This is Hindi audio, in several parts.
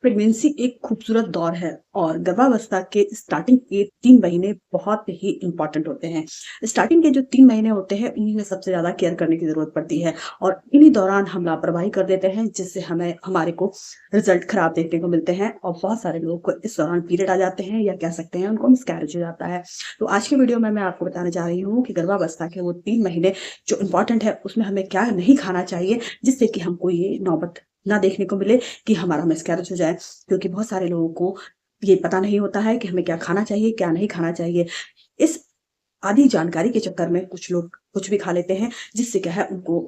प्रेगनेंसी एक खूबसूरत दौर है और गर्भावस्था के स्टार्टिंग के 3 महीने बहुत ही इम्पोर्टेंट होते हैं। स्टार्टिंग के जो 3 महीने होते हैं, इन्हीं में सबसे ज़्यादा केयर करने की ज़रूरत पड़ती है और इन्हीं दौरान हम लापरवाही कर देते हैं, जिससे हमें हमारे को रिज़ल्ट खराब देखने को मिलते हैं और बहुत सारे लोगों को इस दौरान पीरियड आ जाते हैं या कह सकते हैं उनको मिसकैरेज हो जाता है। तो आज की वीडियो में मैं आपको बताने जा रही हूँ कि गर्भावस्था के वो 3 महीने जो इम्पोर्टेंट है, उसमें हमें क्या नहीं खाना चाहिए, जिससे कि हमको ये नौबत ना देखने को मिले कि हमारा मिसकैरेज हो जाए। क्योंकि बहुत सारे लोगों को ये पता नहीं होता है कि हमें क्या खाना चाहिए, क्या नहीं खाना चाहिए। इस आधी जानकारी के चक्कर में कुछ लोग कुछ भी खा लेते हैं, जिससे क्या है उनको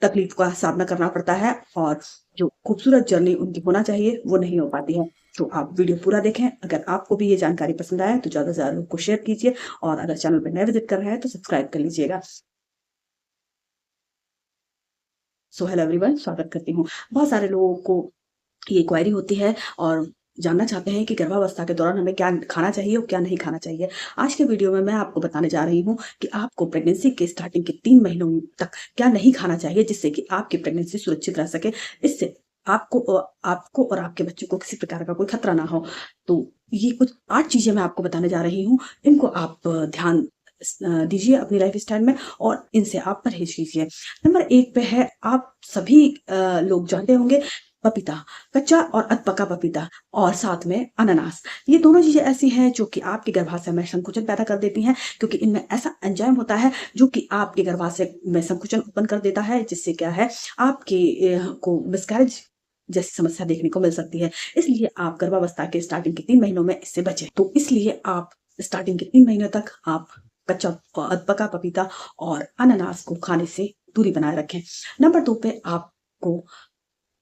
तकलीफ का सामना करना पड़ता है और जो खूबसूरत जर्नी उनकी होना चाहिए, वो नहीं हो पाती है। तो आप वीडियो पूरा देखें। अगर आपको भी ये जानकारी पसंद आए तो ज़्यादा से ज़्यादा लोग को शेयर कीजिए और अगर चैनल पे नए विज़िट कर रहे हैं तो सब्सक्राइब कर लीजिएगा। सो हेलो एवरीवन, स्वागत करती हूँ। बहुत सारे लोगों को ये क्वेरी होती है और जानना चाहते हैं कि गर्भावस्था के दौरान हमें क्या खाना चाहिए और क्या नहीं खाना चाहिए। आज के वीडियो में मैं आपको बताने जा रही हूँ कि आपको प्रेगनेंसी के स्टार्टिंग के 3 महीनों तक क्या नहीं खाना चाहिए, जिससे कि आपकी प्रेगनेंसी सुरक्षित रह सके। इससे आपको और आपके बच्चों को किसी प्रकार का कोई खतरा ना हो। तो ये कुछ 8 चीज़ें मैं आपको बताने जा रही हूँ। इनको आप ध्यान दीजिए अपनी लाइफ़स्टाइल में और इनसे आप परहेज़ कीजिए। नंबर 1 पे है, आप सभी लोग जानते होंगे, पपीता, कच्चा और अधपका पपीता और साथ में अनानास। ये दोनों चीज़ें ऐसी हैं जो कि आपके गर्भाशय में संकुचन पैदा कर देती हैं, क्योंकि इनमें ऐसा एंजाइम होता है जो कि आपके गर्भाशय में संकुचन उत्पन्न कर देता है, जिससे क्या है आपके को मिसकैरेज जैसी समस्या देखने को मिल सकती है। इसलिए आप गर्भावस्था के स्टार्टिंग के 3 महीनों में इससे बचें। तो इसलिए आप स्टार्टिंग के 3 महीनों तक आप कच्चा अधपका पपीता और अनानास को खाने से दूरी बनाए रखें। नंबर 2 पे आपको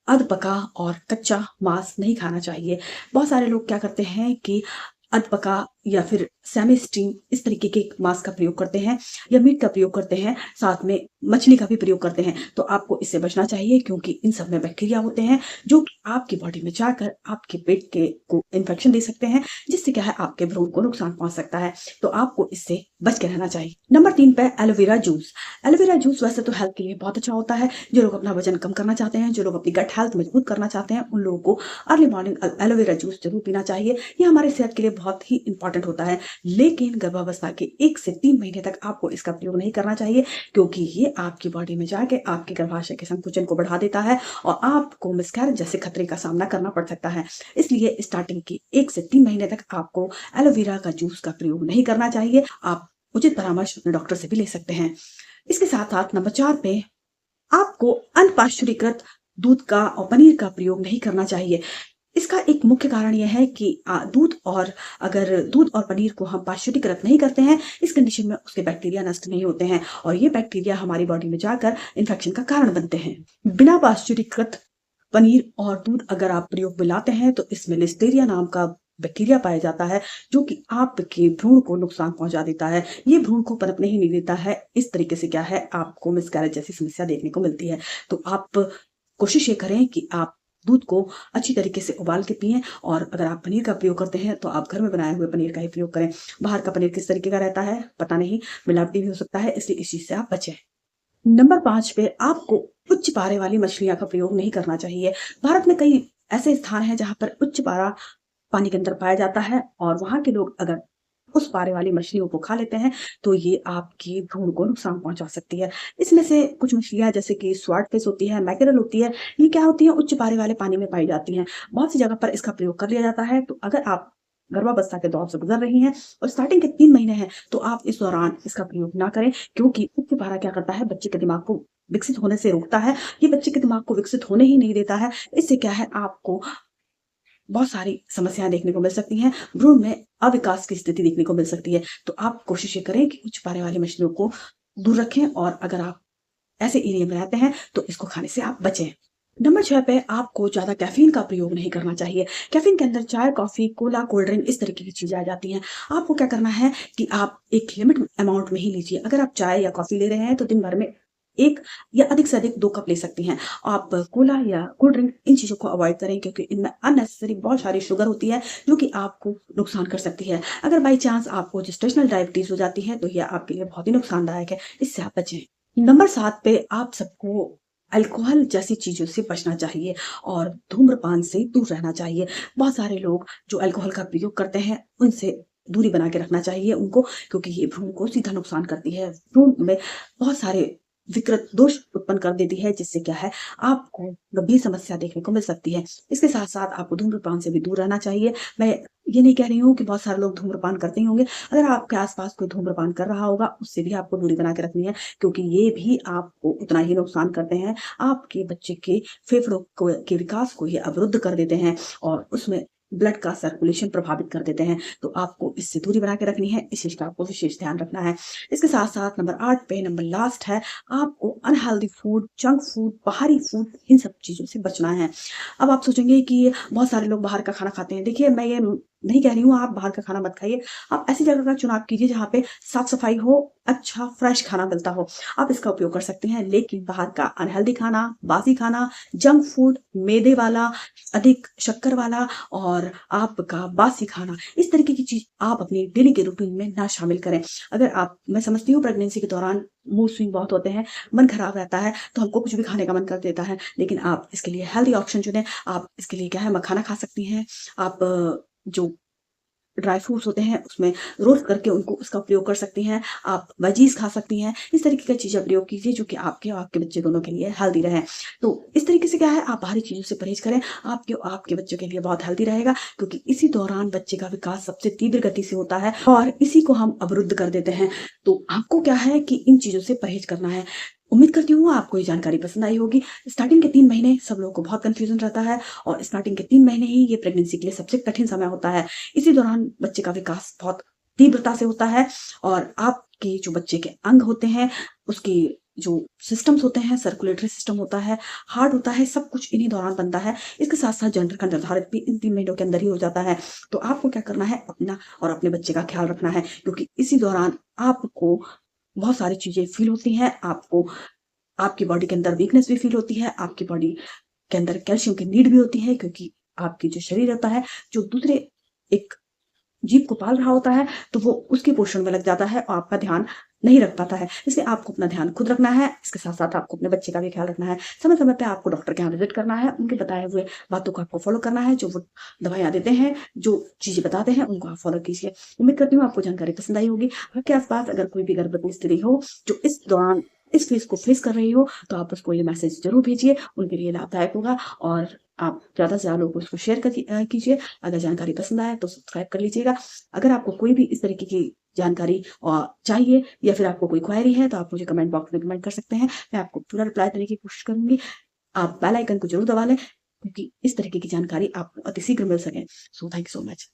अधपका और कच्चा मांस नहीं खाना चाहिए। बहुत सारे लोग क्या करते हैं कि अधपका या फिर सेमी स्टीम इस तरीके के मांस का प्रयोग करते हैं या मीट का प्रयोग करते हैं, साथ में मछली का भी प्रयोग करते हैं। तो आपको इससे बचना चाहिए, क्योंकि इन सब में बैक्टीरिया होते हैं जो कि आपकी बॉडी में जाकर आपके पेट के को इन्फेक्शन दे सकते हैं, जिससे क्या है आपके भ्रूण को नुकसान पहुंच सकता है। तो आपको इससे बच के रहना चाहिए। नंबर 3 पे एलोवेरा जूस। एलोवेरा जूस वैसे तो हेल्थ के लिए बहुत अच्छा होता है। जो लोग अपना वजन कम करना चाहते हैं, जो लोग अपनी गट हेल्थ मजबूत करना चाहते हैं, उन लोगों को अर्ली मॉर्निंग एलोवेरा जूस जरूर पीना चाहिए। ये हमारे सेहत के लिए बहुत ही इंपॉर्टेंट होता है। लेकिन गर्भावस्था के 1 से 3 महीने तक आपको इसका प्रयोग नहीं करना चाहिए, क्योंकि ये आपकी बॉडी में जाके आपके गर्भाशय के संकुचन को बढ़ा देता है और आपको मिसकैरेज जैसे खतरे का सामना करना पड़ सकता है। इसलिए स्टार्टिंग के 1 से 3 महीने तक आपको एलोवेरा का जूस का प्रयोग नहीं करना चाहिए। आप उचित परामर्श अपने डॉक्टर से भी ले सकते हैं। इसके साथ-साथ नंबर 4 पे आपको अनपाश्चुरीकृत दूध का और पनीर का प्रयोग नहीं करना चाहिए। इसका एक मुख्य कारण यह है कि अगर दूध और पनीर को हम पाश्चुरीकृत नहीं करते हैं, इस कंडीशन में उसके बैक्टीरिया नष्ट नहीं होते हैं और ये बैक्टीरिया हमारी बॉडी में जाकर इन्फेक्शन का कारण बनते हैं। बिना पाश्चुरीकृत पनीर और दूध अगर आप प्रयोग में लाते हैं, तो इसमें लिस्टेरिया नाम का बैक्टीरिया पाया जाता है, जो कि आपके भ्रूण को नुकसान पहुंचा देता है। ये भ्रूण को पनपने ही नहीं देता है। इस तरीके से क्या है आपको मिसकैरेज जैसी समस्या देखने को मिलती है। तो आप कोशिश ये करें कि आप दूध को अच्छी तरीके से उबाल के पिएँ और अगर आप पनीर का प्रयोग करते हैं, तो आप घर में बनाए हुए पनीर का ही प्रयोग करें। बाहर का पनीर किस तरीके का रहता है, पता नहीं, मिलावटी भी हो सकता है, इसलिए इस चीज़ से आप बचें। नंबर 5 पे आपको उच्च पारे वाली मछलियाँ का प्रयोग नहीं करना चाहिए। भारत में कई ऐसे स्थान हैं जहाँ पर उच्च पारा पानी के अंदर पाया जाता है और वहाँ के लोग अगर उस पारे वाली मछलियों को खा लेते हैं, तो ये आपके भ्रूण को नुकसान पहुँचा सकती है। इसमें से कुछ मछलियाँ जैसे कि स्वॉर्डफिश होती है, मैकेरल होती है, ये क्या होती हैं, उच्च पारे वाले पानी में पाई जाती हैं। बहुत सी जगह पर इसका प्रयोग कर लिया जाता है। तो अगर आप गर्भावस्था के दौर से गुज़र रही हैं और स्टार्टिंग के 3 महीने हैं, तो आप इस दौरान इसका प्रयोग ना करें, क्योंकि उच्च पारा क्या करता है, बच्चे के दिमाग को विकसित होने से रोकता है। ये बच्चे के दिमाग को विकसित होने ही नहीं देता है। इससे क्या है आपको बहुत सारी समस्याएँ देखने को मिल सकती हैं, भ्रूण में अविकास की स्थिति देखने को मिल सकती है। तो आप कोशिश ये करें कि उच्च पारे वाली मछलियों को दूर रखें और अगर आप ऐसे एरिया में रहते हैं, तो इसको खाने से आप बचें। नंबर 6 पे आपको ज़्यादा कैफ़ीन का प्रयोग नहीं करना चाहिए। कैफ़ीन के अंदर चाय, कॉफ़ी, कोला, कोल्ड ड्रिंक इस तरीके की चीज़ें आ जाती हैं। आपको क्या करना है कि आप एक लिमिट अमाउंट में ही लीजिए। अगर आप चाय या कॉफ़ी ले रहे हैं, तो दिन भर में 1 या अधिक से अधिक 2 कप ले सकती हैं। आप कोला या कोल्ड ड्रिंक इन चीज़ों को अवॉइड करें, क्योंकि इनमें अननेसेसरी बहुत सारी शुगर होती है, जो कि आपको नुकसान कर सकती है। अगर बाई चांस आपको जेस्टेशनल डायबिटीज़ हो जाती है, तो यह आपके लिए बहुत ही नुकसानदायक है। इससे आप बचें। नंबर 7 पे आप सबको अल्कोहल जैसी चीज़ों से बचना चाहिए और धूम्रपान से दूर रहना चाहिए। बहुत सारे लोग जो अल्कोहल का प्रयोग करते हैं, उनसे दूरी बना के रखना चाहिए उनको, क्योंकि ये भ्रूण को सीधा नुकसान करती है। भ्रूण में बहुत सारे विकृत दोष उत्पन्न कर देती है, जिससे क्या है, आपको गंभीर समस्या देखने को मिल सकती है। इसके साथ-साथ आपको धूम्रपान से भी दूर रहना चाहिए। मैं ये नहीं कह रही हूँ कि बहुत सारे लोग धूम्रपान करते ही होंगे। अगर आपके आस-पास कोई धूम्रपान कर रहा होगा, उससे भी आपको दूरी बना के रखनी है, क्योंकि ये भी आपको उतना ही नुकसान करते हैं। आपके बच्चे के फेफड़ों को के विकास को ये अवरुद्ध कर देते हैं और उसमें ब्लड का सर्कुलेशन प्रभावित कर देते हैं। तो आपको इससे दूरी बना के रखनी है, इस चीज़ का आपको विशेष ध्यान रखना है। इसके साथ-साथ नंबर 8 पे नंबर लास्ट है, आपको अनहेल्दी फूड, जंक फूड, बाहरी फूड, इन सब चीज़ों से बचना है। अब आप सोचेंगे कि बहुत सारे लोग बाहर का खाना खाते हैं। देखिए, मैं ये नहीं कह रही हूँ आप बाहर का खाना मत खाइए। आप ऐसी जगह का चुनाव कीजिए जहाँ पे साफ-सफाई हो, अच्छा फ्रेश खाना मिलता हो। आप इसका उपयोग कर सकते हैं, लेकिन बाहर का अनहेल्दी खाना, बासी खाना, जंक फूड, मैदे वाला, अधिक शक्कर वाला और आपका बासी खाना, इस तरीके की चीज़ आप अपनी डेली के रूटीन में ना शामिल करें। अगर आप मैं समझती हूँ प्रेगनेंसी के दौरान मूड स्विंग बहुत होते हैं, मन खराब रहता है, तो हमको कुछ भी खाने का मन कर देता है। लेकिन आप इसके लिए हेल्दी ऑप्शन चुनें। आप इसके लिए क्या है, मखाना खा सकती हैं। आप जो ड्राई फ्रूट्स होते हैं उसमें रोस्ट करके उनको उसका प्रयोग कर सकती हैं। आप वेजीज़ खा सकती हैं। इस तरीके की चीज़ें प्रयोग कीजिए जो कि आपके और आपके बच्चे दोनों के लिए हेल्दी रहें। तो इस तरीके से क्या है, आप बाहरी चीज़ों से परहेज़ करें, आपके और आपके बच्चों के लिए बहुत हेल्दी रहेगा, क्योंकि इसी दौरान बच्चे का विकास सबसे तीव्र गति से होता है और इसी को हम अवरुद्ध कर देते हैं। तो आपको क्या है कि इन चीज़ों से परहेज़ करना है। उम्मीद करती हूँ आपको ये जानकारी पसंद आई होगी। स्टार्टिंग के 3 महीने सब लोगों को बहुत कन्फ्यूज़न रहता है और स्टार्टिंग के 3 महीने ही ये प्रेगनेंसी के लिए सबसे कठिन समय होता है। इसी दौरान बच्चे का विकास बहुत तीव्रता से होता है और आपके जो बच्चे के अंग होते हैं, उसके जो सिस्टम्स होते हैं, सर्कुलेटरी सिस्टम होता है, हार्ट होता है, सब कुछ इन्हीं दौरान बनता है। इसके साथ-साथ जेंडर का निर्धारित भी इन 3 महीनों के अंदर ही हो जाता है। तो आपको क्या करना है, अपना और अपने बच्चे का ख्याल रखना है, क्योंकि इसी दौरान आपको बहुत सारी चीज़ें फ़ील होती हैं। आपको आपकी बॉडी के अंदर वीकनेस भी फ़ील होती है, आपकी बॉडी के अंदर कैल्शियम की नीड भी होती है, क्योंकि आपकी जो शरीर होता है, जो दूसरे एक जीव को पाल रहा होता है, तो वो उसके पोषण में लग जाता है और आपका ध्यान नहीं रख पाता है। इसलिए आपको अपना ध्यान खुद रखना है, इसके साथ-साथ आपको अपने बच्चे का भी ख्याल रखना है। समय-समय पे आपको डॉक्टर के यहाँ विज़िट करना है, उनके बताए हुए बातों को आपको फ़ॉलो करना है, जो वो दवाइयाँ देते हैं, जो चीज़ें बताते हैं, उनको आप फ़ॉलो कीजिए। उम्मीद करती हूँ आपको जानकारी पसंद आई होगी। आपके आस-पास अगर कोई भी गर्भवती स्त्री हो, जो इस दौरान इस फ़ेज़ को फ़ेस कर रही हो, तो आप उसको ये मैसेज ज़रूर भेजिए, उनके लिए लाभदायक होगा और आप ज़्यादा से ज़्यादा लोगों को इसको शेयर कीजिए। अगर जानकारी पसंद आए तो सब्सक्राइब कर लीजिएगा। अगर आपको कोई भी इस तरीके की जानकारी चाहिए या फिर आपको कोई क्वेरी है, तो आप मुझे कमेंट बॉक्स में कमेंट कर सकते हैं। मैं आपको पूरा रिप्लाई देने की कोशिश करूँगी। आप बेल आइकन को ज़रूर दबा लें, क्योंकि इस तरीके की जानकारी आपको अति शीघ्र मिल सके। So thank you so much.